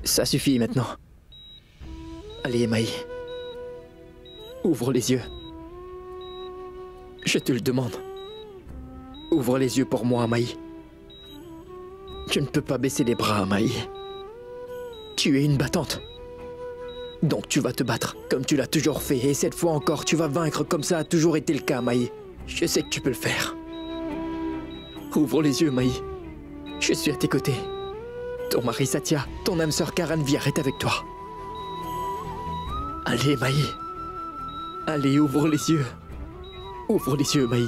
Ça suffit maintenant. Allez, Maï. Ouvre les yeux. Je te le demande. Ouvre les yeux pour moi, Maï. Tu ne peux pas baisser les bras, Maï. Tu es une battante. Donc tu vas te battre, comme tu l'as toujours fait. Et cette fois encore, tu vas vaincre comme ça a toujours été le cas, Maï. Je sais que tu peux le faire. Ouvre les yeux, Maï. Je suis à tes côtés. Ton mari Satya, ton âme sœur Karan Vyar est avec toi. Allez, Maï. Allez, ouvre les yeux. Ouvre les yeux, Maï.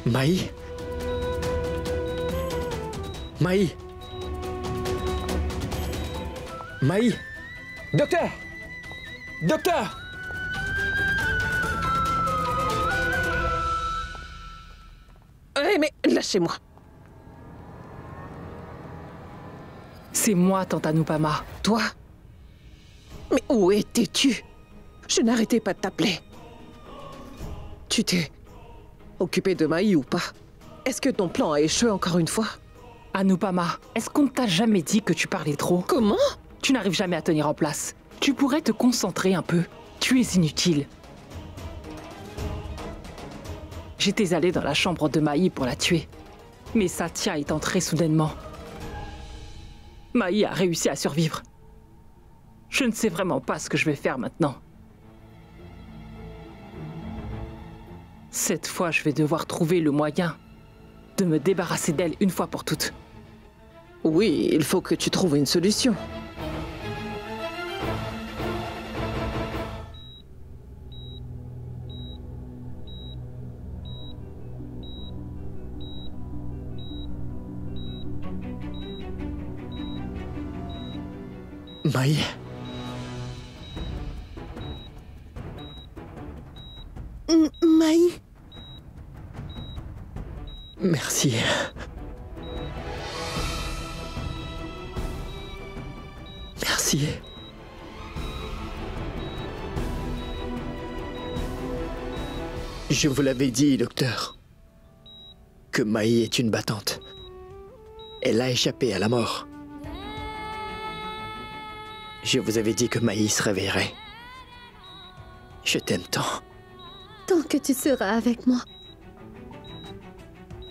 Maï? Maï? Maï? Docteur! Docteur! Mais lâchez-moi. C'est moi, Tante Anupama. Toi? Mais où étais-tu? Je n'arrêtais pas de t'appeler. Tu t'es occupé de Maï ou pas? Est-ce que ton plan a échoué encore une fois? Anupama, est-ce qu'on ne t'a jamais dit que tu parlais trop? Comment? Tu n'arrives jamais à tenir en place. Tu pourrais te concentrer un peu. Tu es inutile. J'étais allée dans la chambre de Maï pour la tuer. Mais Satya est entré soudainement. Maï a réussi à survivre. Je ne sais vraiment pas ce que je vais faire maintenant. Cette fois, je vais devoir trouver le moyen de me débarrasser d'elle une fois pour toutes. Oui, il faut que tu trouves une solution. Maï? Maï? Merci. Merci. Je vous l'avais dit, docteur, que Maï est une battante. Elle a échappé à la mort. Je vous avais dit que Maï se réveillerait. Je t'aime tant. Tant que tu seras avec moi,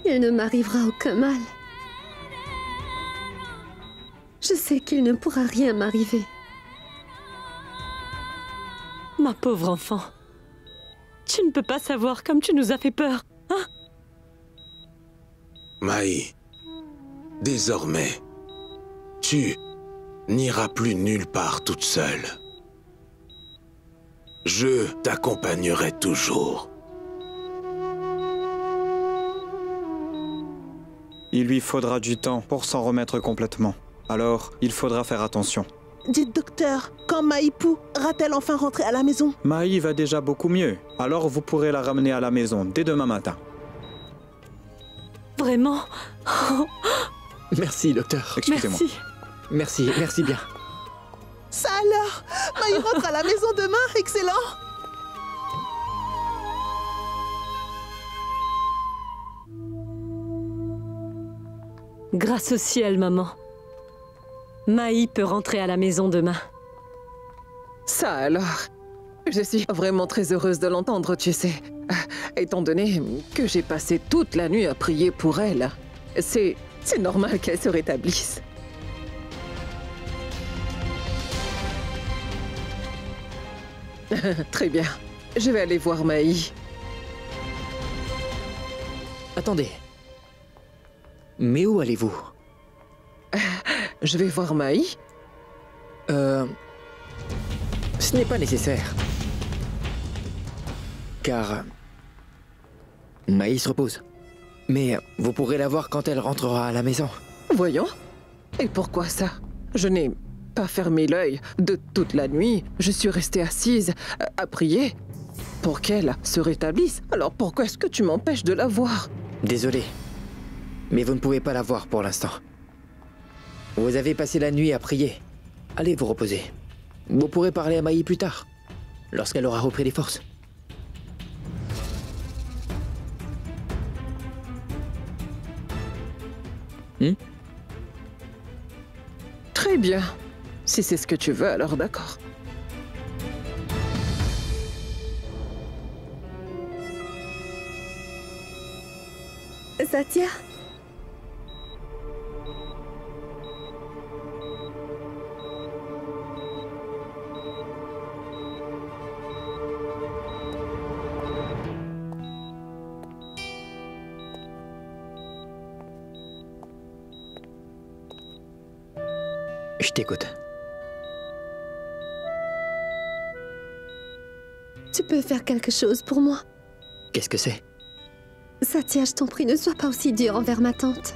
il ne m'arrivera aucun mal. Je sais qu'il ne pourra rien m'arriver. Ma pauvre enfant, tu ne peux pas savoir comme tu nous as fait peur, hein? Maï, désormais, tu n'iras plus nulle part toute seule. Je t'accompagnerai toujours. Il lui faudra du temps pour s'en remettre complètement. Alors, il faudra faire attention. Dites docteur, quand Maï pourra-t-elle enfin rentrer à la maison? Maï va déjà beaucoup mieux. Alors vous pourrez la ramener à la maison dès demain matin. Vraiment? Merci, docteur. Excusez-moi. Merci. Merci bien. Ça alors? Maï rentre à la maison demain? Excellent! Grâce au ciel, maman. Maï peut rentrer à la maison demain. Ça alors? Je suis vraiment très heureuse de l'entendre, tu sais. Étant donné que j'ai passé toute la nuit à prier pour elle. C'est normal qu'elle se rétablisse. Très bien. Je vais aller voir Maï. Attendez. Mais où allez-vous? Je vais voir Maï. Ce n'est pas nécessaire. Car Maï se repose. Mais vous pourrez la voir quand elle rentrera à la maison. Voyons. Et pourquoi ça? Je n'ai pas fermé l'œil de toute la nuit. Je suis restée assise à prier pour qu'elle se rétablisse. Alors pourquoi est-ce que tu m'empêches de la voir? Désolé, mais vous ne pouvez pas la voir pour l'instant. Vous avez passé la nuit à prier. Allez vous reposer. Vous pourrez parler à Maï plus tard, lorsqu'elle aura repris les forces. Très bien. Si c'est ce que tu veux, alors d'accord. Satya? Je t'écoute. Tu peux faire quelque chose pour moi? Qu'est-ce que c'est? Satya, je t'en prie, ne sois pas aussi dur envers ma tante.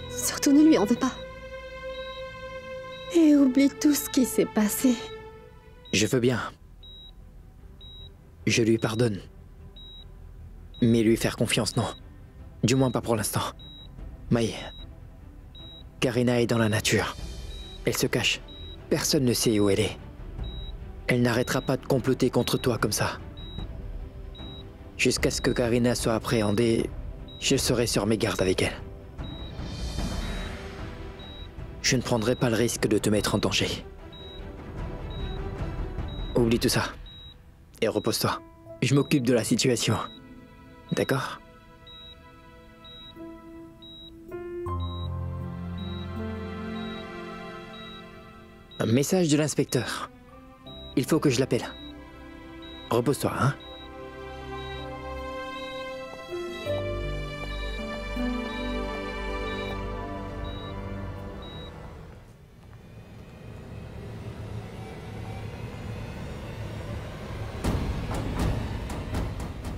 Surtout ne lui en veux pas. Et oublie tout ce qui s'est passé. Je veux bien. Je lui pardonne. Mais lui faire confiance, non. Du moins pas pour l'instant. Maï. Karina est dans la nature. Elle se cache. Personne ne sait où elle est. Elle n'arrêtera pas de comploter contre toi comme ça. Jusqu'à ce que Karina soit appréhendée, je serai sur mes gardes avec elle. Je ne prendrai pas le risque de te mettre en danger. Oublie tout ça. Et repose-toi. Je m'occupe de la situation. D'accord ? Un message de l'inspecteur. Il faut que je l'appelle. Repose-toi, hein ?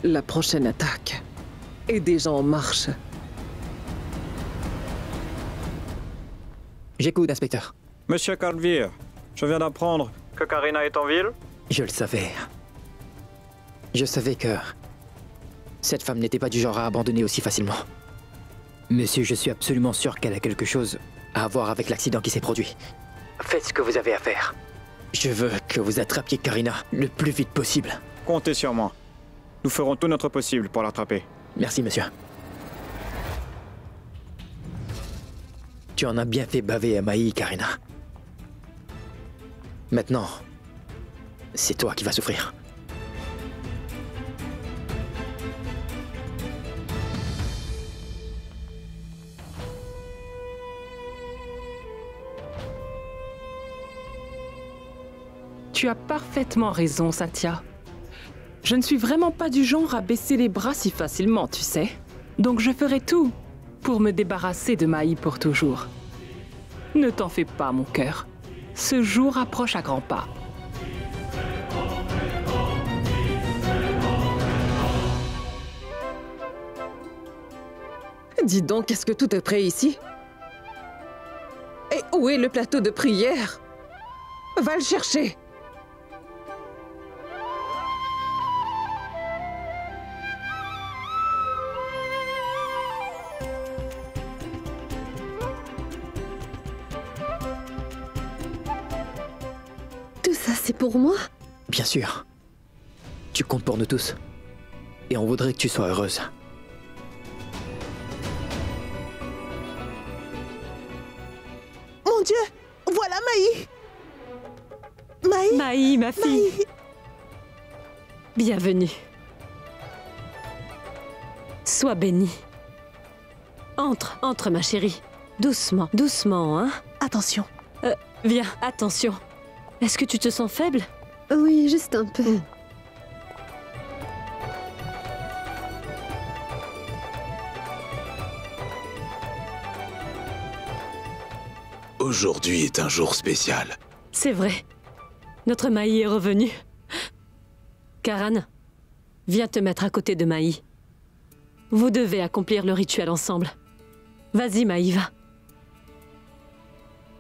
La prochaine attaque est déjà en marche. J'écoute, inspecteur. Monsieur Calvire, je viens d'apprendre que Karina est en ville. Je le savais. Je savais que cette femme n'était pas du genre à abandonner aussi facilement. Monsieur, je suis absolument sûr qu'elle a quelque chose à voir avec l'accident qui s'est produit. Faites ce que vous avez à faire. Je veux que vous attrapiez Karina le plus vite possible. Comptez sur moi. Nous ferons tout notre possible pour l'attraper. Merci, monsieur. Tu en as bien fait baver à Maï, Karina. Maintenant, c'est toi qui vas souffrir. Tu as parfaitement raison, Satya. Je ne suis vraiment pas du genre à baisser les bras si facilement, tu sais. Donc je ferai tout pour me débarrasser de Maï pour toujours. Ne t'en fais pas, mon cœur. Ce jour approche à grands pas. Dis donc, est-ce que tout est prêt ici? Et où est le plateau de prière? Va le chercher! Tout ça, c'est pour moi? Bien sûr. Tu comptes pour nous tous. Et on voudrait que tu sois heureuse. Mon Dieu! Voilà Maï! Maï! Maï, ma fille. Maï! Bienvenue. Sois bénie. Entre, entre, ma chérie. Doucement, doucement, hein? Attention. Viens, attention. Est-ce que tu te sens faible? Oui, juste un peu. Aujourd'hui est un jour spécial. C'est vrai. Notre Maï est revenu. Karan, viens te mettre à côté de Maï. Vous devez accomplir le rituel ensemble. Vas-y, Maï, va.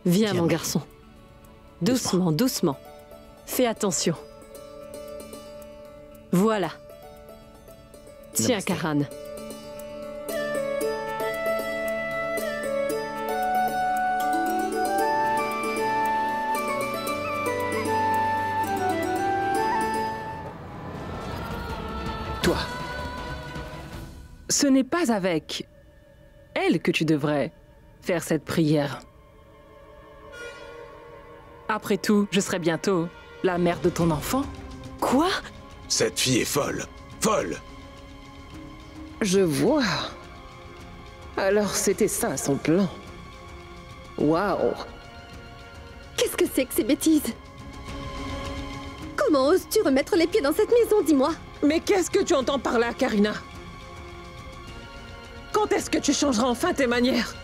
Viens, Viens, mon Maï. garçon. Doucement, doucement. Fais attention. Voilà. Tiens, Namasté. Karan. Toi, Ce n'est pas avec elle que tu devrais faire cette prière. Après tout, je serai bientôt la mère de ton enfant. Quoi? Cette fille est folle. Folle. Je vois. Alors c'était ça son plan. Waouh. Qu'est-ce que c'est que ces bêtises? Comment oses-tu remettre les pieds dans cette maison, dis-moi? Mais qu'est-ce que tu entends par là, Karina? Quand est-ce que tu changeras enfin tes manières?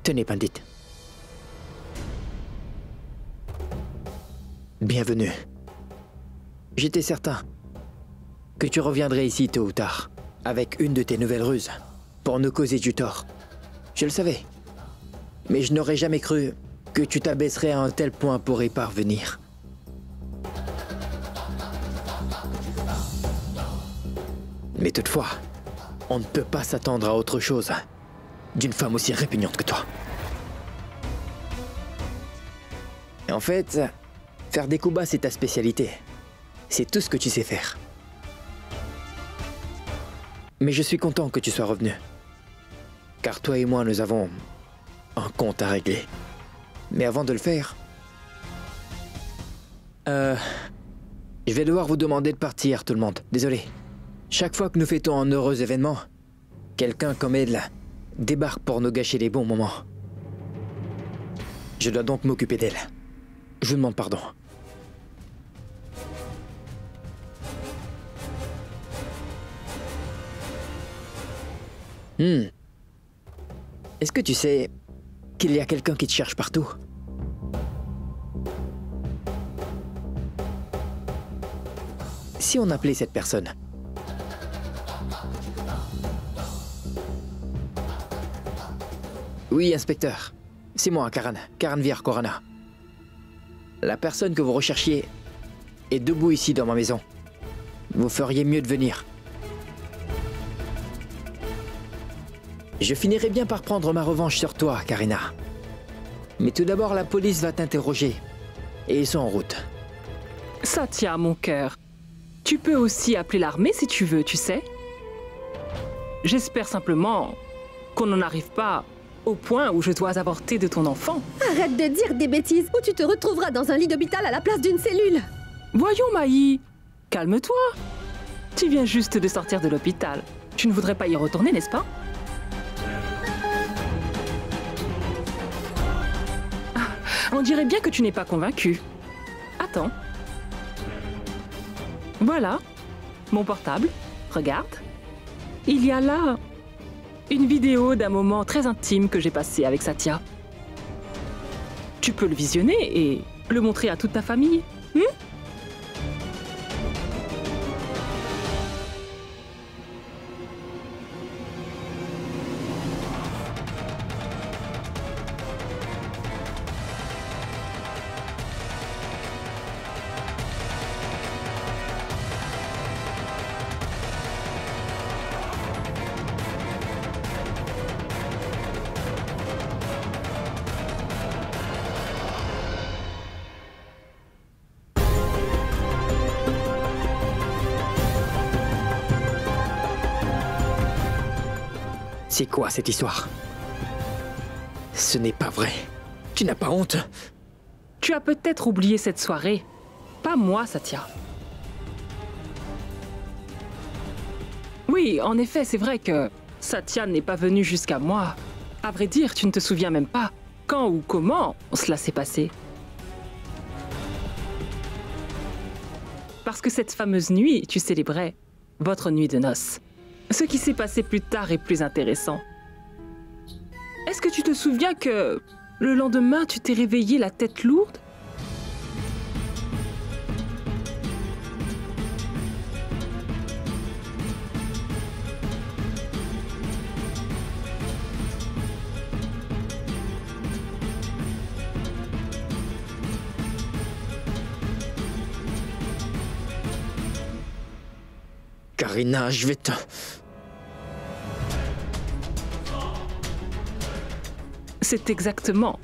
tenez, Pandit. Bienvenue. J'étais certain que tu reviendrais ici tôt ou tard, avec une de tes nouvelles ruses, pour nous causer du tort. Je le savais. Mais je n'aurais jamais cru que tu t'abaisserais à un tel point pour y parvenir. Mais toutefois, on ne peut pas s'attendre à autre chose d'une femme aussi répugnante que toi. Et en fait, faire des coups bas, c'est ta spécialité. C'est tout ce que tu sais faire. Mais je suis content que tu sois revenu. Car toi et moi, nous avons un compte à régler. Mais avant de le faire... je vais devoir vous demander de partir, tout le monde. Désolé. Chaque fois que nous fêtons un heureux événement, quelqu'un comme elle débarque pour nous gâcher les bons moments. Je dois donc m'occuper d'elle. Je vous demande pardon. Est-ce que tu sais qu'il y a quelqu'un qui te cherche partout? Si on appelait cette personne? Oui, inspecteur. C'est moi, Karan. Karan Vir Korana. La personne que vous recherchiez est debout ici dans ma maison. Vous feriez mieux de venir. Je finirai bien par prendre ma revanche sur toi, Karina. Mais tout d'abord, la police va t'interroger. Et ils sont en route. Satya, mon cœur. Tu peux aussi appeler l'armée si tu veux, tu sais. J'espère simplement qu'on n'en arrive pas au point où je dois avorter de ton enfant. Arrête de dire des bêtises ou tu te retrouveras dans un lit d'hôpital à la place d'une cellule. Voyons, Maï. Calme-toi. Tu viens juste de sortir de l'hôpital. Tu ne voudrais pas y retourner, n'est-ce pas? On dirait bien que tu n'es pas convaincu. Attends. Voilà, mon portable. Regarde. Il y a là une vidéo d'un moment très intime que j'ai passé avec Satya. Tu peux le visionner et le montrer à toute ta famille. C'est quoi cette histoire? Ce n'est pas vrai. Tu n'as pas honte? Tu as peut-être oublié cette soirée. Pas moi, Satya. Oui, en effet, c'est vrai que Satya n'est pas venu jusqu'à moi. À vrai dire, tu ne te souviens même pas quand ou comment cela s'est passé. Parce que cette fameuse nuit, tu célébrais votre nuit de noces. Ce qui s'est passé plus tard est plus intéressant. Est-ce que tu te souviens que le lendemain, tu t'es réveillé la tête lourde? Karina, je vais te... C'est exactement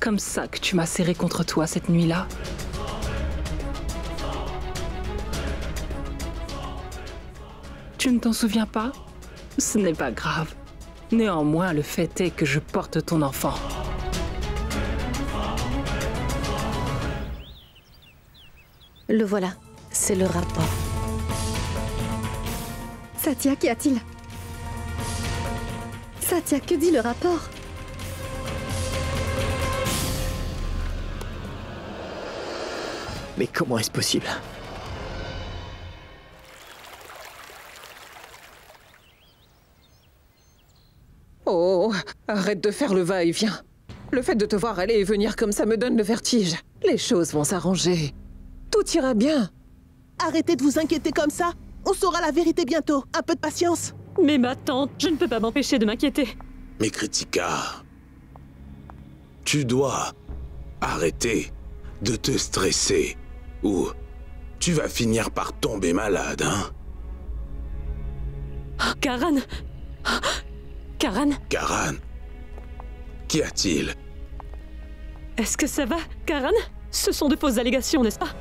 comme ça que tu m'as serré contre toi cette nuit-là. Tu ne t'en souviens pas? Ce n'est pas grave. Néanmoins, le fait est que je porte ton enfant. Le voilà. C'est le rapport. Satya, qu'y a-t-il? Satya, que dit le rapport? Mais comment est-ce possible? Oh, arrête de faire le va-et-vient. Le fait de te voir aller et venir comme ça me donne le vertige. Les choses vont s'arranger. Tout ira bien. Arrêtez de vous inquiéter comme ça. On saura la vérité bientôt. Un peu de patience. Mais ma tante, je ne peux pas m'empêcher de m'inquiéter. Mais Kritika, tu dois arrêter de te stresser ou tu vas finir par tomber malade, hein? Karan! Karan? Karan, qu'y a-t-il? Est-ce que ça va, Karan? Ce sont de fausses allégations, n'est-ce pas?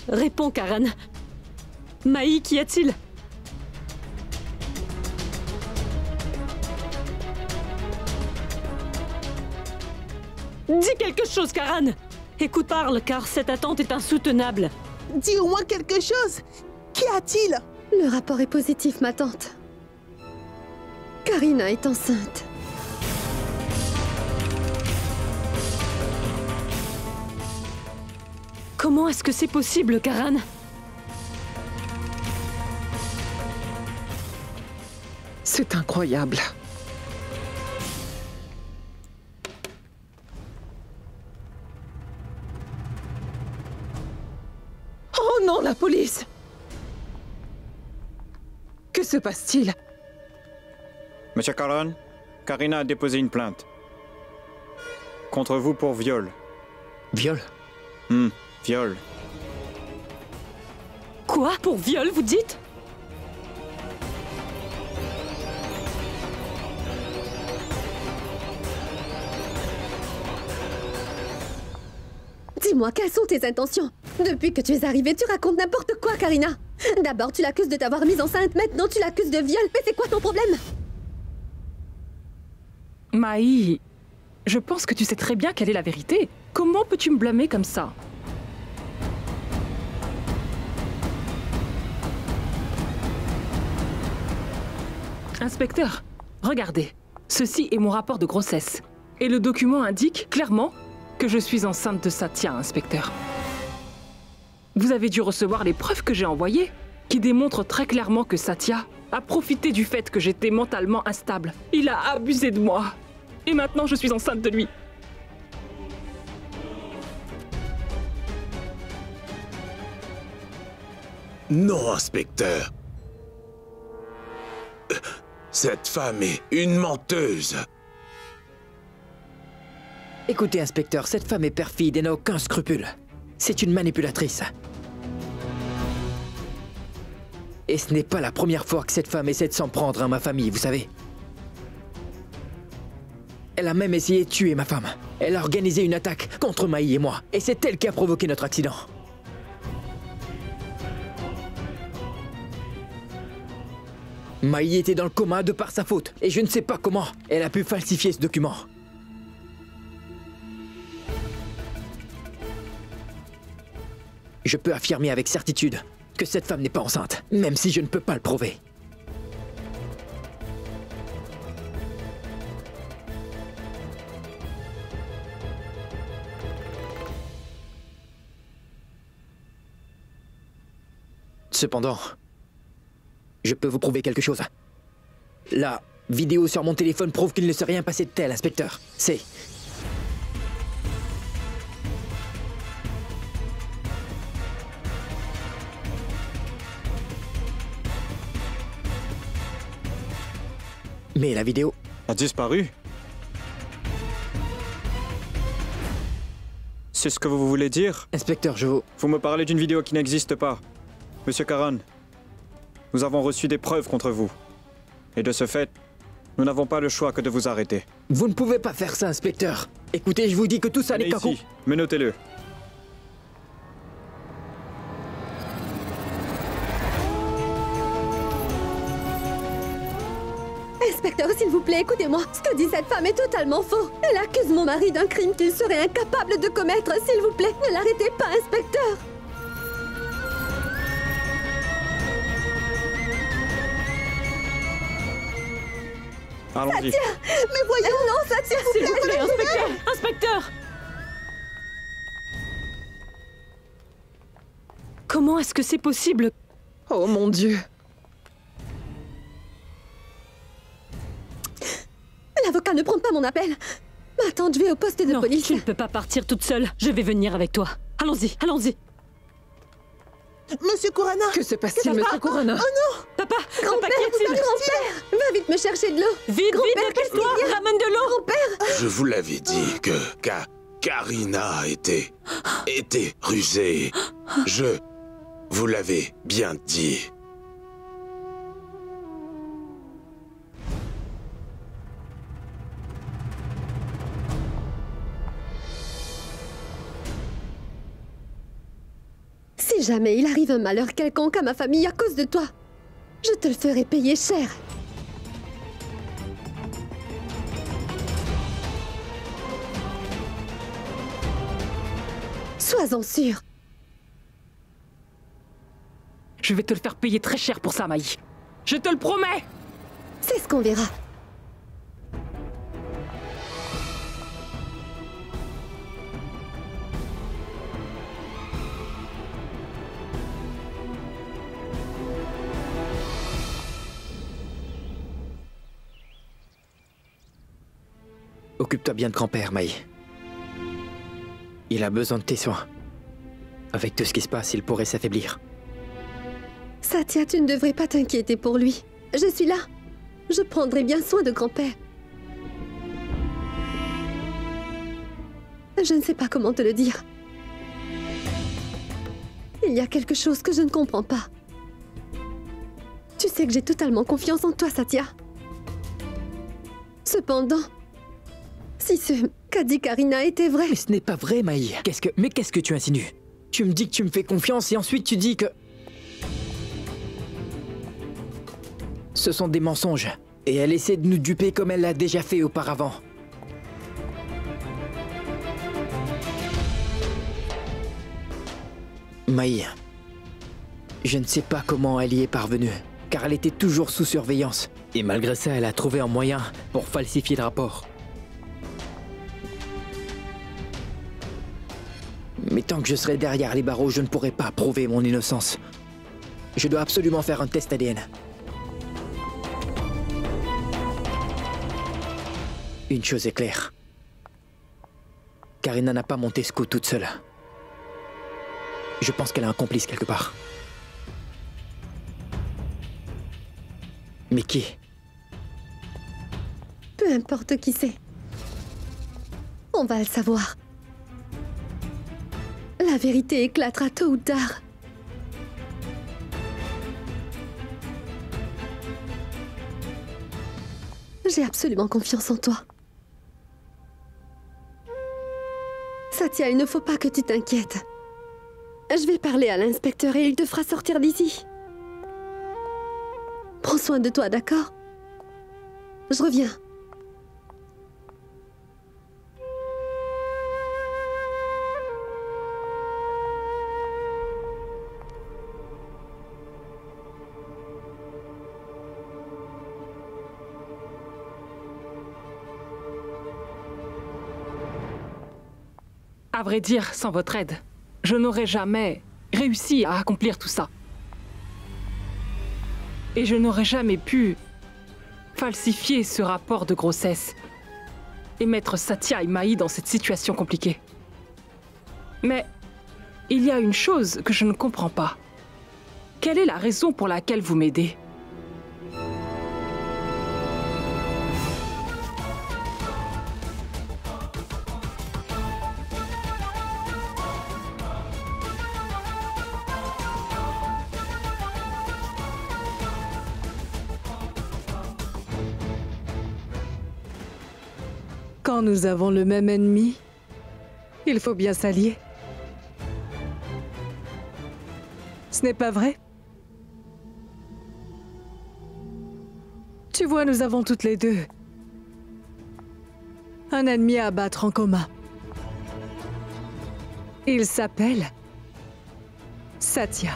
Réponds, Karan. Maï, qu'y a-t-il? Dis quelque chose, Karan! Écoute, parle, car cette attente est insoutenable. Dis au moins quelque chose. Qu'y a-t-il? Le rapport est positif, ma tante. Karina est enceinte. Comment est-ce que c'est possible, Karan? C'est incroyable. Oh non, la police! Que se passe-t-il? Monsieur Karan, Karina a déposé une plainte. Contre vous pour viol. Viol? Viol. Quoi? Pour viol, vous dites? Dis-moi, quelles sont tes intentions? Depuis que tu es arrivée, tu racontes n'importe quoi, Karina. D'abord, tu l'accuses de t'avoir mise enceinte, maintenant tu l'accuses de viol. Mais c'est quoi ton problème? Maï, je pense que tu sais très bien quelle est la vérité. Comment peux-tu me blâmer comme ça? Inspecteur, regardez. Ceci est mon rapport de grossesse. Et le document indique clairement que je suis enceinte de Satya, inspecteur. Vous avez dû recevoir les preuves que j'ai envoyées, qui démontrent très clairement que Satya a profité du fait que j'étais mentalement instable. Il a abusé de moi. Et maintenant, je suis enceinte de lui. Non, inspecteur. Cette femme est une menteuse. Écoutez, inspecteur, cette femme est perfide et n'a aucun scrupule. C'est une manipulatrice. Et ce n'est pas la première fois que cette femme essaie de s'en prendre à ma famille, vous savez. Elle a même essayé de tuer ma femme. Elle a organisé une attaque contre Maï et moi. Et c'est elle qui a provoqué notre accident. Maï était dans le coma de par sa faute. Et je ne sais pas comment elle a pu falsifier ce document. Je peux affirmer avec certitude que cette femme n'est pas enceinte, même si je ne peux pas le prouver. Cependant, je peux vous prouver quelque chose. La vidéo sur mon téléphone prouve qu'il ne s'est rien passé de tel, inspecteur. C'est... Mais la vidéo... A disparu? C'est ce que vous voulez dire? Inspecteur, je vous... Vous me parlez d'une vidéo qui n'existe pas. Monsieur Karan, nous avons reçu des preuves contre vous. Et de ce fait, nous n'avons pas le choix que de vous arrêter. Vous ne pouvez pas faire ça, inspecteur. Écoutez, je vous dis que tout ça n'est qu'un coup. Menotez-le. Inspecteur, s'il vous plaît, écoutez-moi. Ce que dit cette femme est totalement faux. Elle accuse mon mari d'un crime qu'il serait incapable de commettre. S'il vous plaît, ne l'arrêtez pas, inspecteur. Allons-y. Sathya, mais voyons, non, Sathya, S'il vous plaît, inspecteur! Inspecteur! Comment est-ce que c'est possible? Oh mon Dieu. L'avocat ne prend pas mon appel. Attends, je vais au poste de Non, police. tu ne peux pas partir toute seule. Je vais venir avec toi. Allons-y, allons-y. Monsieur Kurana! Que se passe-t-il, monsieur Kurana? Oh non! Papa, Grand-père, papa, qu'y a-t-il? grand-père, va vite me chercher de l'eau. Vite, Grand-père, vite, qu'est-ce qu'il dépêche-toi, y a? ramène de l'eau. Grand-père, Je vous l'avais dit que Karina était rusée. Je vous l'avais bien dit. si jamais il arrive un malheur quelconque à ma famille à cause de toi, je te le ferai payer cher. Sois-en sûr. Je vais te le faire payer très cher pour ça, Maï. Je te le promets! C'est ce qu'on verra. Occupe-toi bien de grand-père, Maï. Il a besoin de tes soins. Avec tout ce qui se passe, il pourrait s'affaiblir. Sathya, tu ne devrais pas t'inquiéter pour lui. Je suis là. Je prendrai bien soin de grand-père. Je ne sais pas comment te le dire. Il y a quelque chose que je ne comprends pas. Tu sais que j'ai totalement confiance en toi, Sathya. Cependant, si ce qu'a dit Karina était vrai... Mais ce n'est pas vrai, Maï. Qu'est-ce que tu insinues? Tu me dis que tu me fais confiance et ensuite tu dis que... Ce sont des mensonges. Et elle essaie de nous duper comme elle l'a déjà fait auparavant. Maï, je ne sais pas comment elle y est parvenue, car elle était toujours sous surveillance. Et malgré ça, elle a trouvé un moyen pour falsifier le rapport. Mais tant que je serai derrière les barreaux, je ne pourrai pas prouver mon innocence. Je dois absolument faire un test ADN. Une chose est claire. Karina n'a pas monté ce coup toute seule. Je pense qu'elle a un complice quelque part. Mais qui? Peu importe qui c'est. On va le savoir. La vérité éclatera tôt ou tard. J'ai absolument confiance en toi. Sathya, il ne faut pas que tu t'inquiètes. Je vais parler à l'inspecteur et il te fera sortir d'ici. Prends soin de toi, d'accord? Je reviens. À vrai dire, sans votre aide, je n'aurais jamais réussi à accomplir tout ça. Et je n'aurais jamais pu falsifier ce rapport de grossesse et mettre Sathya et Maï dans cette situation compliquée. Mais il y a une chose que je ne comprends pas. Quelle est la raison pour laquelle vous m'aidez ? Quand nous avons le même ennemi, il faut bien s'allier. Ce n'est pas vrai? Tu vois, nous avons toutes les deux un ennemi à abattre en commun. Il s'appelle Satya.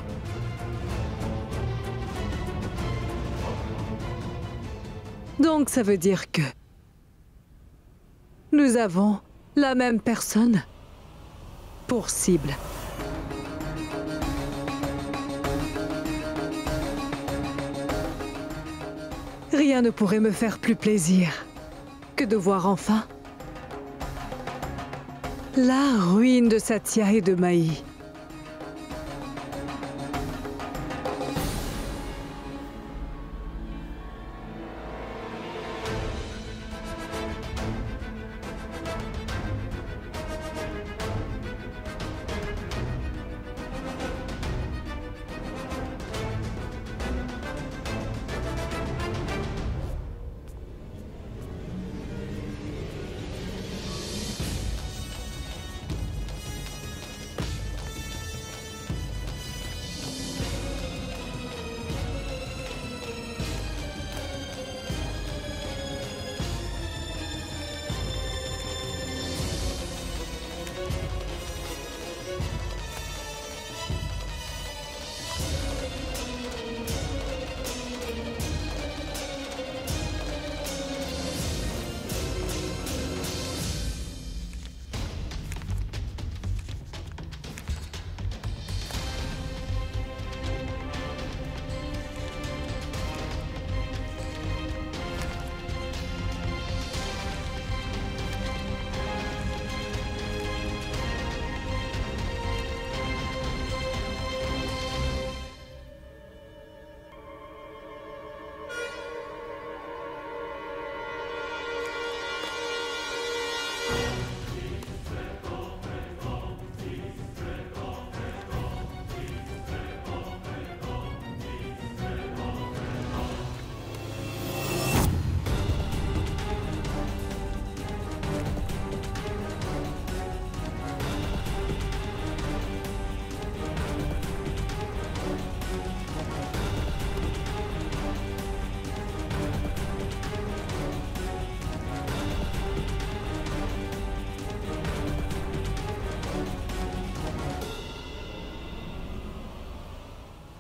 Donc ça veut dire que nous avons la même personne pour cible. Rien ne pourrait me faire plus plaisir que de voir enfin la ruine de Satya et de Maï.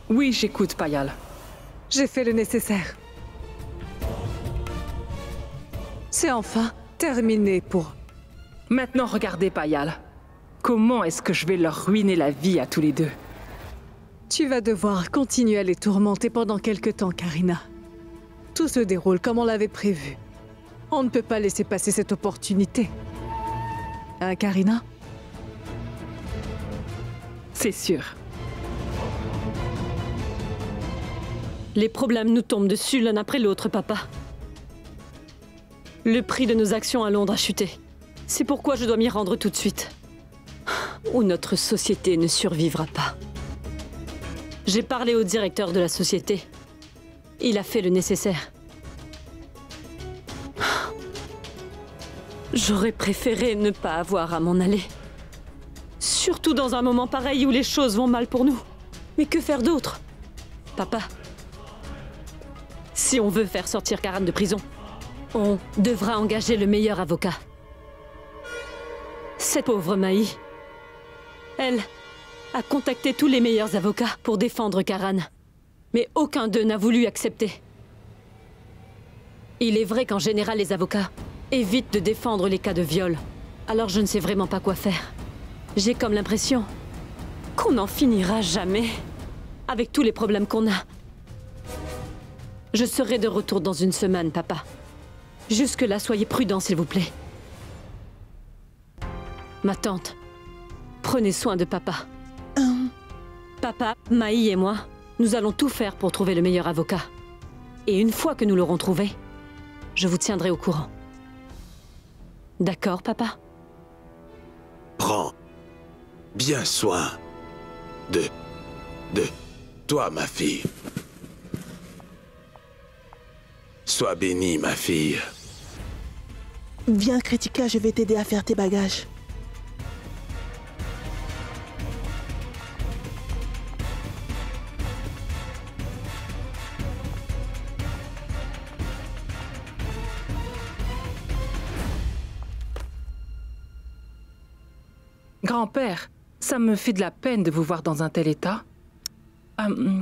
Oui, j'écoute, Payal. J'ai fait le nécessaire. C'est enfin terminé pour... Maintenant, regardez, Payal. Comment est-ce que je vais leur ruiner la vie à tous les deux? Tu vas devoir continuer à les tourmenter pendant quelque temps, Karina. Tout se déroule comme on l'avait prévu. On ne peut pas laisser passer cette opportunité. Hein, Karina? C'est sûr. Les problèmes nous tombent dessus l'un après l'autre, papa. Le prix de nos actions à Londres a chuté. C'est pourquoi je dois m'y rendre tout de suite. Ou notre société ne survivra pas. J'ai parlé au directeur de la société. Il a fait le nécessaire. J'aurais préféré ne pas avoir à m'en aller. Surtout dans un moment pareil où les choses vont mal pour nous. Mais que faire d'autre? Papa, si on veut faire sortir Karan de prison, on devra engager le meilleur avocat. Cette pauvre Maï, elle a contacté tous les meilleurs avocats pour défendre Karan. Mais aucun d'eux n'a voulu accepter. Il est vrai qu'en général, les avocats évitent de défendre les cas de viol. Alors je ne sais vraiment pas quoi faire. J'ai comme l'impression qu'on n'en finira jamais avec tous les problèmes qu'on a. Je serai de retour dans une semaine, papa. Jusque-là, soyez prudents, s'il vous plaît. Ma tante, prenez soin de papa. Papa, Maï et moi, nous allons tout faire pour trouver le meilleur avocat. Et une fois que nous l'aurons trouvé, je vous tiendrai au courant. D'accord, papa? Prends bien soin de toi, ma fille. Sois bénie, ma fille. Viens, Kritika, je vais t'aider à faire tes bagages. Grand-père, ça me fait de la peine de vous voir dans un tel état.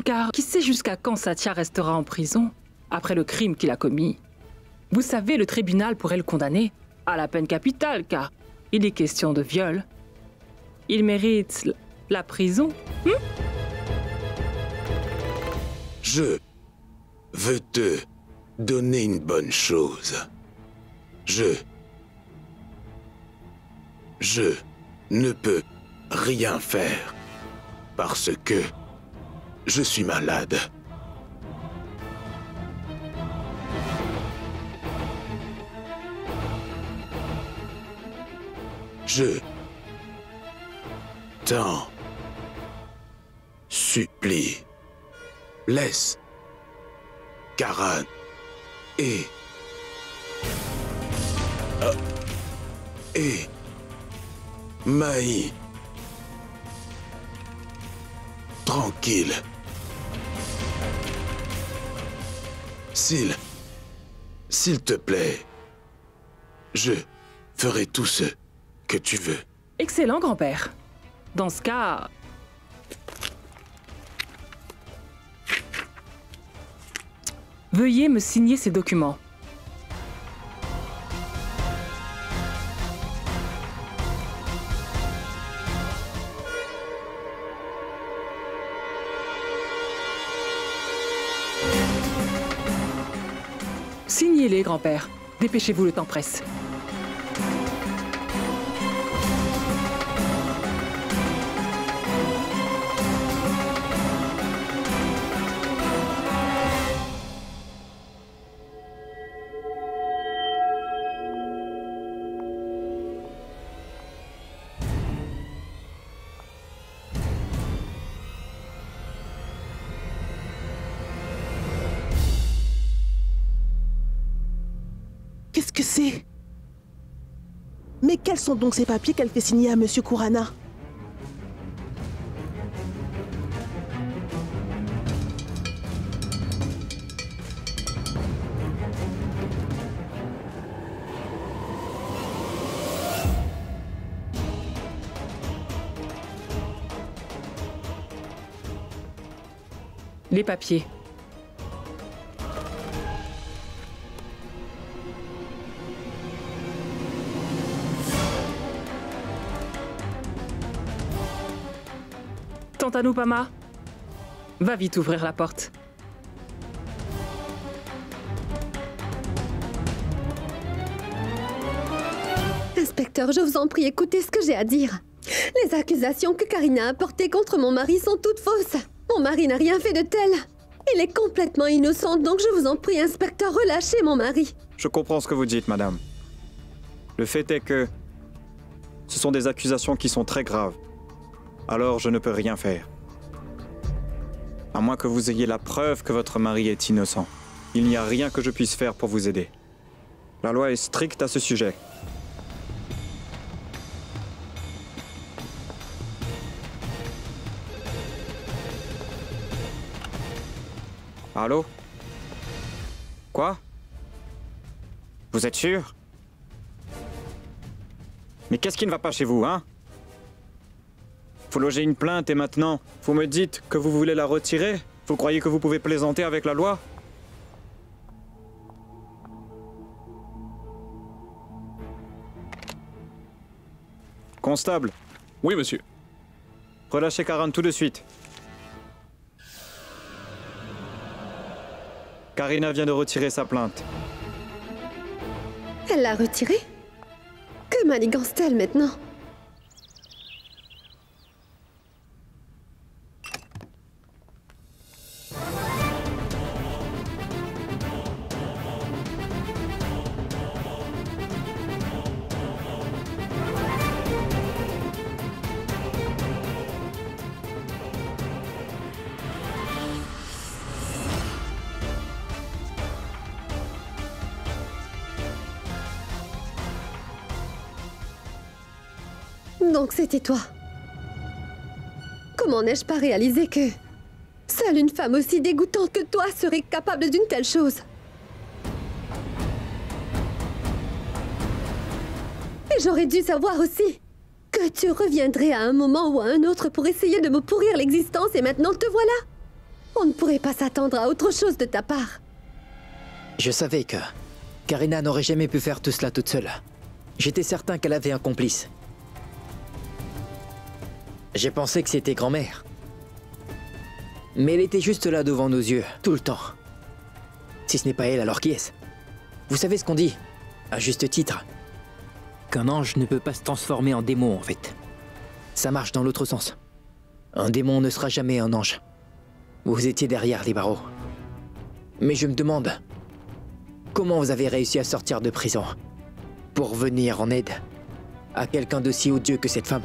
Car qui sait jusqu'à quand Satya restera en prison après le crime qu'il a commis. Vous savez, le tribunal pourrait le condamner à la peine capitale, car il est question de viol. Il mérite la prison. Je veux te donner une bonne chose. Je ne peux rien faire parce que je suis malade. Je t'en supplie, laisse Karan et Maï tranquille. S'il te plaît, je ferai tout ce que tu veux. Excellent, grand-père. Dans ce cas... Veuillez me signer ces documents. Signez-les, grand-père. Dépêchez-vous, le temps presse. Qu'est-ce que c'est? Mais quels sont donc ces papiers qu'elle fait signer à Monsieur Kurana? Les papiers. Tante Anupama, va vite ouvrir la porte. Inspecteur, je vous en prie, écoutez ce que j'ai à dire. Les accusations que Karina a portées contre mon mari sont toutes fausses. Mon mari n'a rien fait de tel. Il est complètement innocent, donc je vous en prie, inspecteur, relâchez mon mari. Je comprends ce que vous dites, madame. Le fait est que ce sont des accusations qui sont très graves. Alors je ne peux rien faire. À moins que vous ayez la preuve que votre mari est innocent. Il n'y a rien que je puisse faire pour vous aider. La loi est stricte à ce sujet. Allô? Quoi? Vous êtes sûr? Mais qu'est-ce qui ne va pas chez vous, hein? Faut loger une plainte et maintenant, vous me dites que vous voulez la retirer? Vous croyez que vous pouvez plaisanter avec la loi? Constable. Oui, monsieur. Relâchez Karan tout de suite. Karina vient de retirer sa plainte. Elle l'a retirée? Que manigance-t-elle maintenant? Donc c'était toi. Comment n'ai-je pas réalisé que seule une femme aussi dégoûtante que toi serait capable d'une telle chose? Et j'aurais dû savoir aussi que tu reviendrais à un moment ou à un autre pour essayer de me pourrir l'existence et maintenant te voilà. On ne pourrait pas s'attendre à autre chose de ta part. Je savais que Karina n'aurait jamais pu faire tout cela toute seule. J'étais certain qu'elle avait un complice. J'ai pensé que c'était grand-mère. Mais elle était juste là devant nos yeux, tout le temps. Si ce n'est pas elle, alors qui est-ce? Vous savez ce qu'on dit, à juste titre, qu'un ange ne peut pas se transformer en démon, en fait. Ça marche dans l'autre sens. Un démon ne sera jamais un ange. Vous étiez derrière les barreaux. Mais je me demande, comment vous avez réussi à sortir de prison pour venir en aide à quelqu'un d'aussi odieux que cette femme?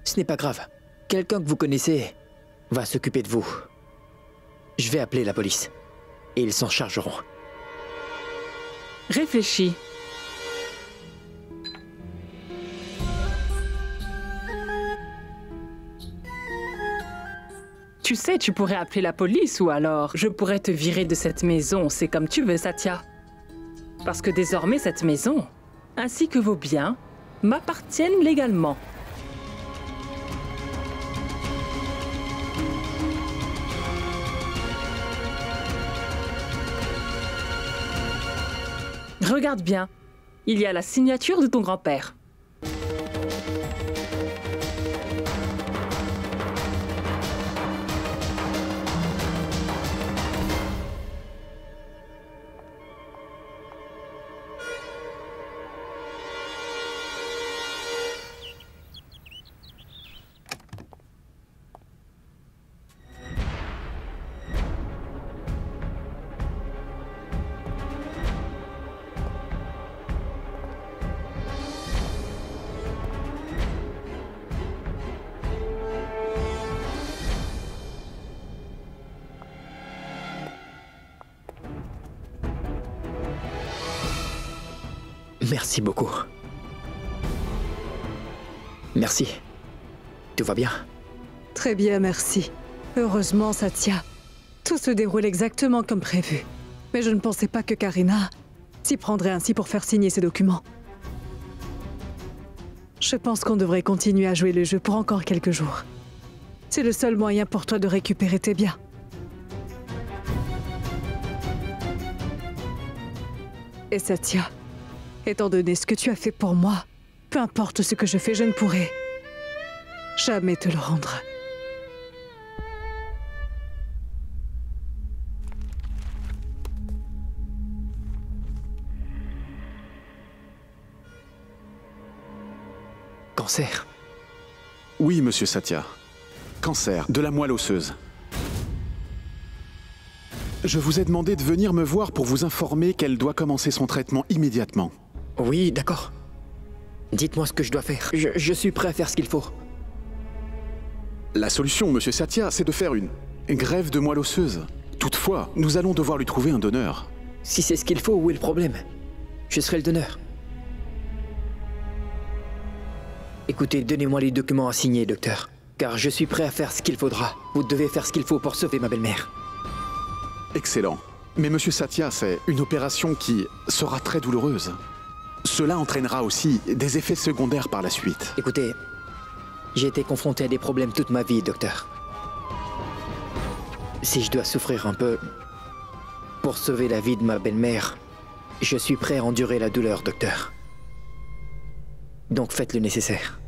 Ce n'est pas grave. Quelqu'un que vous connaissez va s'occuper de vous. Je vais appeler la police. Et ils s'en chargeront. Réfléchis. Tu sais, tu pourrais appeler la police ou alors je pourrais te virer de cette maison. C'est comme tu veux, Satya. Parce que désormais, cette maison, ainsi que vos biens, m'appartiennent légalement. Regarde bien, il y a la signature de ton grand-père. Merci beaucoup. Merci. Tout va bien? Très bien, merci. Heureusement, Satya. Tout se déroule exactement comme prévu. Mais je ne pensais pas que Karina s'y prendrait ainsi pour faire signer ces documents. Je pense qu'on devrait continuer à jouer le jeu pour encore quelques jours. C'est le seul moyen pour toi de récupérer tes biens. Et Satya, étant donné ce que tu as fait pour moi, peu importe ce que je fais, je ne pourrai jamais te le rendre. Cancer? Oui, monsieur Satya. Cancer, de la moelle osseuse. Je vous ai demandé de venir me voir pour vous informer qu'elle doit commencer son traitement immédiatement. Oui, d'accord. Dites-moi ce que je dois faire. Je suis prêt à faire ce qu'il faut. La solution, monsieur Satya, c'est de faire une greffe de moelle osseuse. Toutefois, nous allons devoir lui trouver un donneur. Si c'est ce qu'il faut, où est le problème? Je serai le donneur. Écoutez, donnez-moi les documents à signer, docteur. Car je suis prêt à faire ce qu'il faudra. Vous devez faire ce qu'il faut pour sauver ma belle-mère. Excellent. Mais monsieur Satya, c'est une opération qui sera très douloureuse. Cela entraînera aussi des effets secondaires par la suite. Écoutez, j'ai été confronté à des problèmes toute ma vie, docteur. Si je dois souffrir un peu pour sauver la vie de ma belle-mère, je suis prêt à endurer la douleur, docteur. Donc faites le nécessaire.